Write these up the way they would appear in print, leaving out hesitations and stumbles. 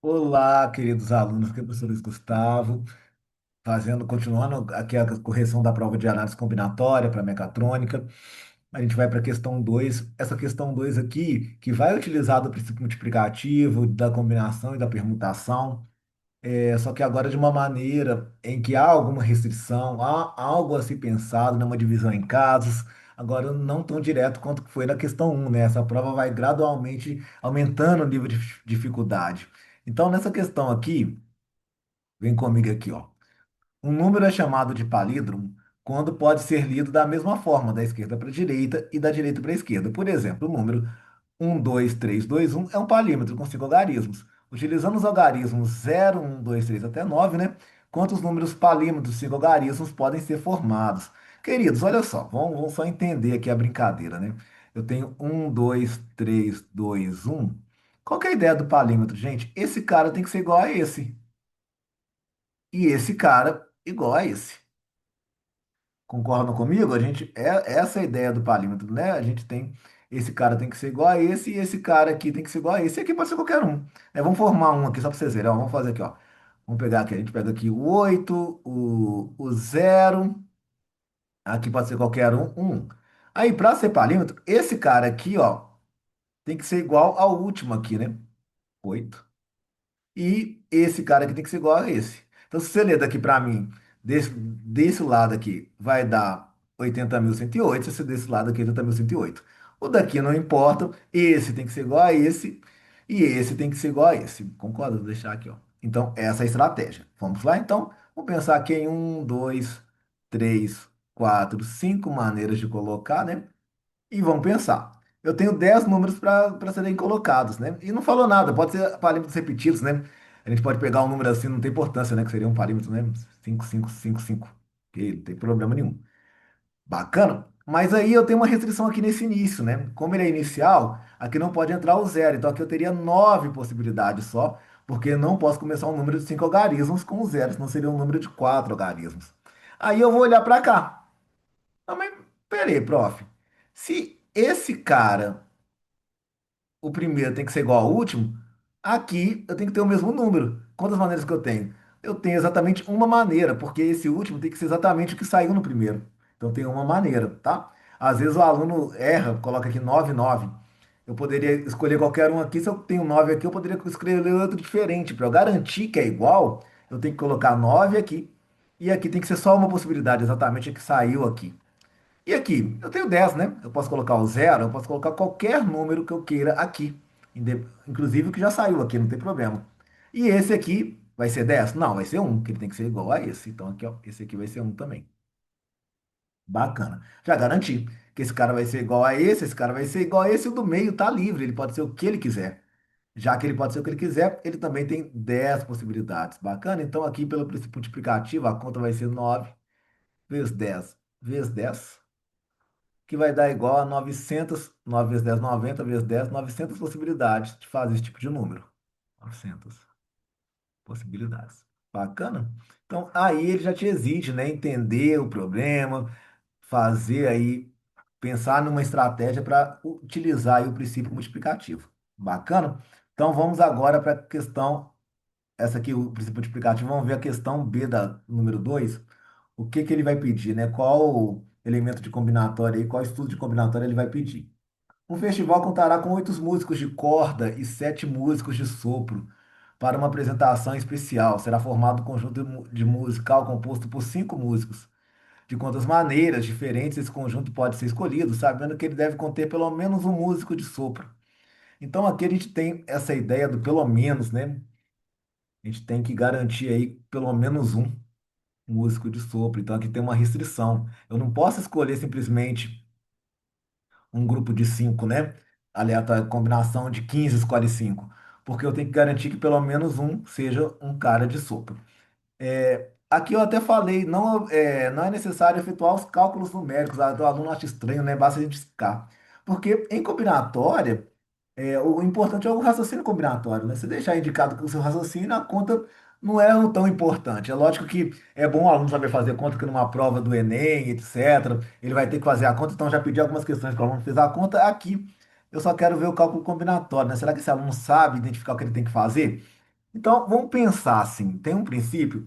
Olá, queridos alunos, aqui é o professor Luiz Gustavo, continuando aqui a correção da prova de análise combinatória para mecatrônica. A gente vai para a questão 2. Essa questão 2 aqui, que vai utilizar do princípio multiplicativo, da combinação e da permutação, só que agora de uma maneira em que há alguma restrição, há algo a ser pensado, numa divisão em casos, agora não tão direto quanto foi na questão um, né? Essa prova vai gradualmente aumentando o nível de dificuldade. Então, nessa questão aqui, vem comigo aqui, ó. Um número é chamado de palíndromo quando pode ser lido da mesma forma, da esquerda para a direita e da direita para a esquerda. Por exemplo, o número 1, 2, 3, 2, 1 é um palímetro com 5 algarismos. Utilizando os algarismos 0, 1, 2, 3 até 9, né? Quantos números palímetros 5 algarismos podem ser formados? Queridos, olha só, vamos só entender aqui a brincadeira, né? Eu tenho 1, 2, 3, 2, 1. Qual que é a ideia do palímetro, gente? Esse cara tem que ser igual a esse. E esse cara igual a esse. Concordam comigo? Essa é a ideia do palímetro, né? A gente tem esse cara tem que ser igual a esse e esse cara aqui tem que ser igual a esse. E aqui pode ser qualquer um, né? Vamos formar um aqui só para vocês verem. Ó, vamos fazer aqui, ó. Vamos pegar aqui, a gente pega aqui o 8, o 0. Aqui pode ser qualquer um, um. Aí, para ser palímetro, esse cara aqui, ó, tem que ser igual ao último aqui, né? 8. E esse cara aqui tem que ser igual a esse. Então, se você ler daqui para mim, desse lado aqui, vai dar 80.108. Se você desse lado aqui, 80.108. O daqui não importa. Esse tem que ser igual a esse. E esse tem que ser igual a esse. Concorda? Vou deixar aqui, ó. Então, essa é a estratégia. Vamos lá, então? Vamos pensar aqui em um, dois, três, quatro, cinco maneiras de colocar, né? E vamos pensar. Eu tenho 10 números para serem colocados, né? E não falou nada, pode ser parâmetros repetidos, né? A gente pode pegar um número assim, não tem importância, né? Que seria um parâmetro, né? 5, 5, 5, 5. Que não tem problema nenhum. Bacana. Mas aí eu tenho uma restrição aqui nesse início, né? Como ele é inicial, aqui não pode entrar o zero. Então aqui eu teria 9 possibilidades só, porque não posso começar um número de 5 algarismos com o zero, senão seria um número de 4 algarismos. Aí eu vou olhar para cá. Ah, mas peraí, prof. Se esse cara, o primeiro, tem que ser igual ao último, aqui eu tenho que ter o mesmo número. Quantas maneiras que eu tenho? Eu tenho exatamente uma maneira, porque esse último tem que ser exatamente o que saiu no primeiro. Então tem uma maneira, tá? Às vezes o aluno erra, coloca aqui 9 9. Eu poderia escolher qualquer um aqui. Se eu tenho 9 aqui, eu poderia escolher outro diferente. Para eu garantir que é igual, eu tenho que colocar 9 aqui. E aqui tem que ser só uma possibilidade, exatamente a que saiu aqui. E aqui, eu tenho 10, né? Eu posso colocar o zero, eu posso colocar qualquer número que eu queira aqui. Inclusive o que já saiu aqui, não tem problema. E esse aqui vai ser 10? Não, vai ser um, que ele tem que ser igual a esse. Então aqui, ó, esse aqui vai ser um também. Bacana. Já garanti que esse cara vai ser igual a esse cara vai ser igual a esse, e o do meio tá livre, ele pode ser o que ele quiser. Já que ele pode ser o que ele quiser, ele também tem 10 possibilidades. Bacana? Então aqui pelo princípio multiplicativo, a conta vai ser 9 vezes 10 vezes 10, que vai dar igual a 900, 9 vezes 10, 90 vezes 10, 900 possibilidades de fazer esse tipo de número. 900 possibilidades. Bacana? Então, aí ele já te exige, né, entender o problema, fazer aí, pensar numa estratégia para utilizar aí o princípio multiplicativo. Bacana? Então, vamos agora para a questão, essa aqui, o princípio multiplicativo, vamos ver a questão B da número 2. O que que ele vai pedir, né? Qual elemento de combinatória aí, qual estudo de combinatória ele vai pedir. O festival contará com 8 músicos de corda e 7 músicos de sopro para uma apresentação especial. Será formado um conjunto de musical composto por 5 músicos. De quantas maneiras diferentes esse conjunto pode ser escolhido, sabendo que ele deve conter pelo menos um músico de sopro. Então aqui a gente tem essa ideia do pelo menos, né? A gente tem que garantir aí pelo menos um músico de sopro. Então aqui tem uma restrição. Eu não posso escolher simplesmente um grupo de 5, né? Aleatória, combinação de 15 escolhe 5, porque eu tenho que garantir que pelo menos um seja um cara de sopro. Aqui eu até falei, não é necessário efetuar os cálculos numéricos. O aluno acha estranho, né? Basta a gente explicar. Porque em combinatória, o importante é o raciocínio combinatório, né? Você deixar indicado que o seu raciocínio, a conta não é tão importante. É lógico que é bom o aluno saber fazer conta, que numa prova do Enem, etc., ele vai ter que fazer a conta. Então, já pedi algumas questões que o aluno fez a conta. Aqui, eu só quero ver o cálculo combinatório, né? Será que esse aluno sabe identificar o que ele tem que fazer? Então, vamos pensar assim, tem um princípio,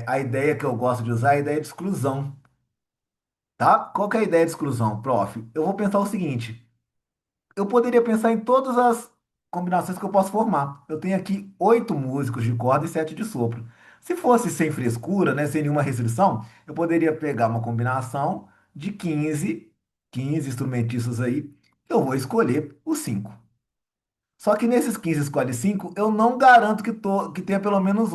a ideia que eu gosto de usar é a ideia de exclusão, tá? Qual que é a ideia de exclusão, prof? Eu vou pensar o seguinte, eu poderia pensar em todas as combinações que eu posso formar. Eu tenho aqui 8 músicos de corda e 7 de sopro. Se fosse sem frescura, né, sem nenhuma restrição, eu poderia pegar uma combinação de 15 instrumentistas aí, eu vou escolher os 5. Só que nesses 15 escolhe 5, eu não garanto que tenha pelo menos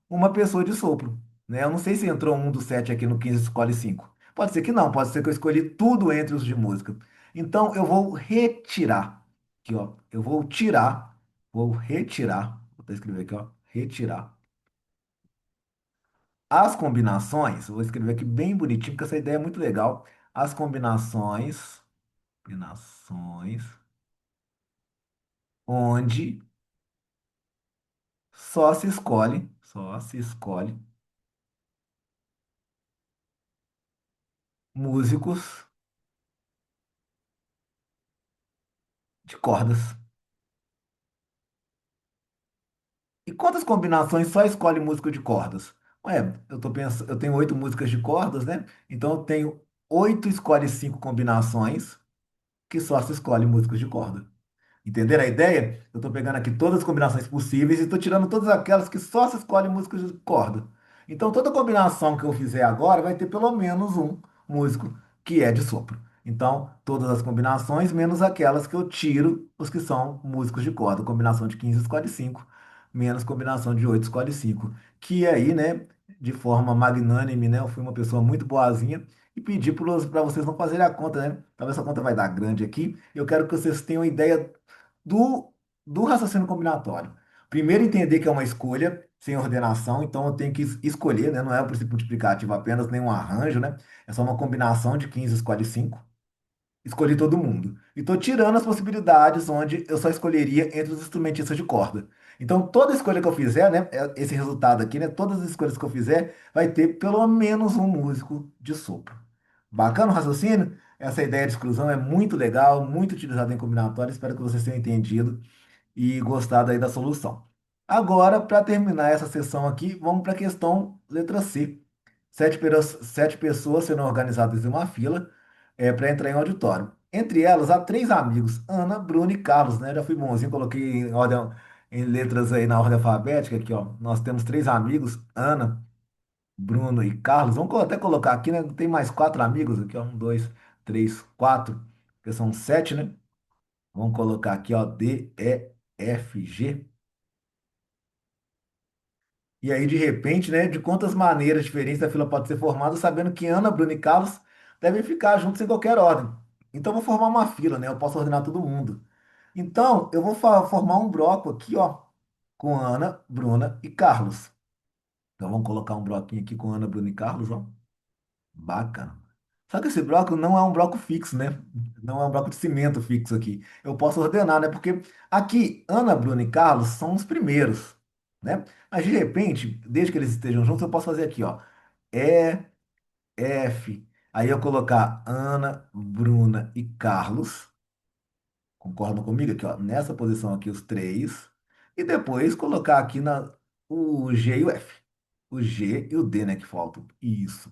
uma pessoa de sopro, né? Eu não sei se entrou um dos 7 aqui no 15 escolhe 5. Pode ser que não, pode ser que eu escolhi tudo entre os de música. Então eu vou retirar. Aqui, ó. Eu vou retirar. Vou até escrever aqui, ó. Retirar. As combinações, eu vou escrever aqui bem bonitinho, porque essa ideia é muito legal. As combinações onde só se escolhe músicos de cordas. E quantas combinações só escolhe músico de cordas? Ué, eu tô pensando, eu tenho 8 músicas de cordas, né? Então eu tenho 8 escolhe 5 combinações que só se escolhe músicos de corda. Entenderam a ideia? Eu estou pegando aqui todas as combinações possíveis e estou tirando todas aquelas que só se escolhe músicos de corda. Então, toda combinação que eu fizer agora vai ter pelo menos um músico que é de sopro. Então, todas as combinações, menos aquelas que eu tiro, os que são músicos de corda. Combinação de 15 escolhe 5, menos combinação de 8 escolhe 5. Que aí, né, de forma magnânime, né, eu fui uma pessoa muito boazinha e pedi para vocês não fazerem a conta, né? Talvez essa conta vai dar grande aqui. Eu quero que vocês tenham ideia do, do raciocínio combinatório. Primeiro, entender que é uma escolha sem ordenação, então eu tenho que escolher, né? Não é o princípio multiplicativo apenas, nem um arranjo, né? É só uma combinação de 15 escolhe 5. Escolhi todo mundo. E estou tirando as possibilidades onde eu só escolheria entre os instrumentistas de corda. Então, toda escolha que eu fizer, né? Esse resultado aqui, né? Todas as escolhas que eu fizer, vai ter pelo menos um músico de sopro. Bacana o raciocínio? Essa ideia de exclusão é muito legal, muito utilizada em combinatório. Espero que vocês tenham entendido e gostado aí da solução. Agora, para terminar essa sessão aqui, vamos para a questão letra C. 7 pessoas sendo organizadas em uma fila para entrar em auditório. Entre elas, há 3 amigos, Ana, Bruno e Carlos, né? Já fui bonzinho, coloquei em ordem, em letras aí na ordem alfabética aqui, ó. Nós temos 3 amigos, Ana, Bruno e Carlos. Vamos até colocar aqui, né? Tem mais 4 amigos aqui, ó. Um, dois, três, quatro, que são 7, né? Vamos colocar aqui, ó, D, E, F, G. E aí, de repente, né, de quantas maneiras diferentes a fila pode ser formada, sabendo que Ana, Bruno e Carlos devem ficar juntos em qualquer ordem. Então, eu vou formar uma fila, né? Eu posso ordenar todo mundo. Então, eu vou formar um bloco aqui, ó, com Ana, Bruna e Carlos. Então, vamos colocar um bloquinho aqui com Ana, Bruna e Carlos, ó. Bacana. Só que esse bloco não é um bloco fixo, né? Não é um bloco de cimento fixo aqui. Eu posso ordenar, né? Porque aqui, Ana, Bruna e Carlos são os primeiros, né? Mas de repente, desde que eles estejam juntos, eu posso fazer aqui, ó. E, F. Aí eu colocar Ana, Bruna e Carlos. Concordam comigo aqui, ó? Nessa posição aqui, os três. E depois colocar aqui o G e o F. O G e o D, né? Que faltam. Isso.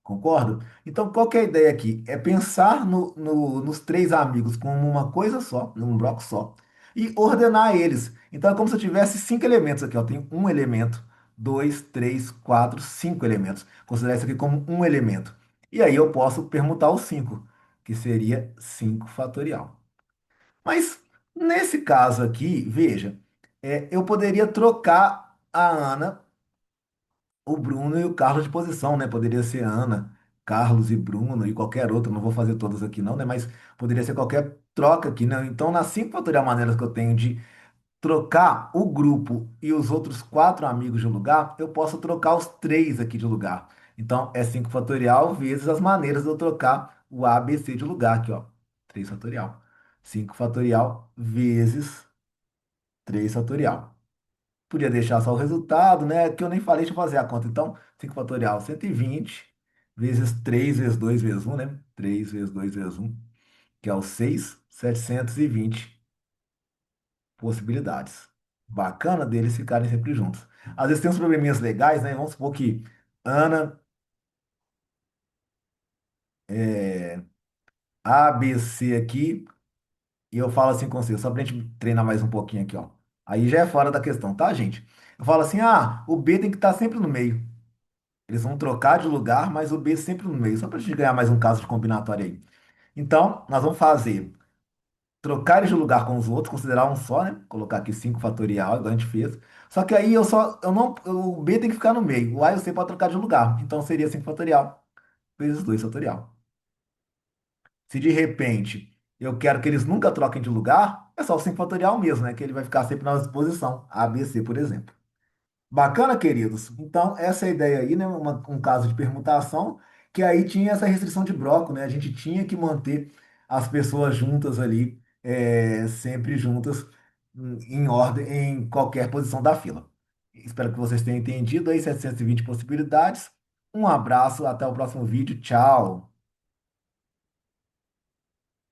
Concordo? Então, qual que é a ideia aqui? É pensar nos 3 amigos como uma coisa só, num bloco só, e ordenar eles. Então, é como se eu tivesse 5 elementos aqui. Ó. Tem um elemento, dois, três, quatro, 5 elementos. Considerar isso aqui como um elemento. E aí eu posso permutar os 5, que seria 5 fatorial. Mas, nesse caso aqui, veja, eu poderia trocar a Ana, o Bruno e o Carlos de posição, né? Poderia ser Ana, Carlos e Bruno e qualquer outro. Não vou fazer todas aqui não, né? Mas poderia ser qualquer troca aqui, né? Então, nas 5 fatorial maneiras que eu tenho de trocar o grupo e os outros 4 amigos de lugar, eu posso trocar os 3 aqui de lugar. Então, é 5 fatorial vezes as maneiras de eu trocar o A, B, C de lugar aqui, ó. 3 fatorial. 5 fatorial vezes 3 fatorial. Podia deixar só o resultado, né? Que eu nem falei, deixa eu fazer a conta. Então, 5 fatorial, 120 vezes 3 vezes 2 vezes um, né? 3 vezes 2 vezes um, que é o 6, 720 possibilidades. bacana deles ficarem sempre juntos. Às vezes tem uns probleminhas legais, né? Vamos supor que Ana, é, A, B, C aqui, e eu falo assim com você, só pra gente treinar mais um pouquinho aqui, ó. Aí já é fora da questão, tá, gente? Eu falo assim, o B tem que estar sempre no meio. Eles vão trocar de lugar, mas o B sempre no meio, só pra gente ganhar mais um caso de combinatório aí. Então, nós vamos fazer trocar eles de lugar com os outros, considerar um só, né? Colocar aqui 5 fatorial, igual a gente fez. Só que aí eu não, o B tem que ficar no meio. O A e o C pode trocar de lugar. Então seria 5 fatorial vezes 2 fatorial. Se de repente eu quero que eles nunca troquem de lugar, é só o 5 fatorial mesmo, né? Que ele vai ficar sempre na disposição. A, B, C, por exemplo. Bacana, queridos? Então, essa é a ideia aí, né? Um caso de permutação, que aí tinha essa restrição de bloco, né? A gente tinha que manter as pessoas juntas ali, sempre juntas, em ordem, em qualquer posição da fila. Espero que vocês tenham entendido aí 720 possibilidades. Um abraço, até o próximo vídeo. Tchau!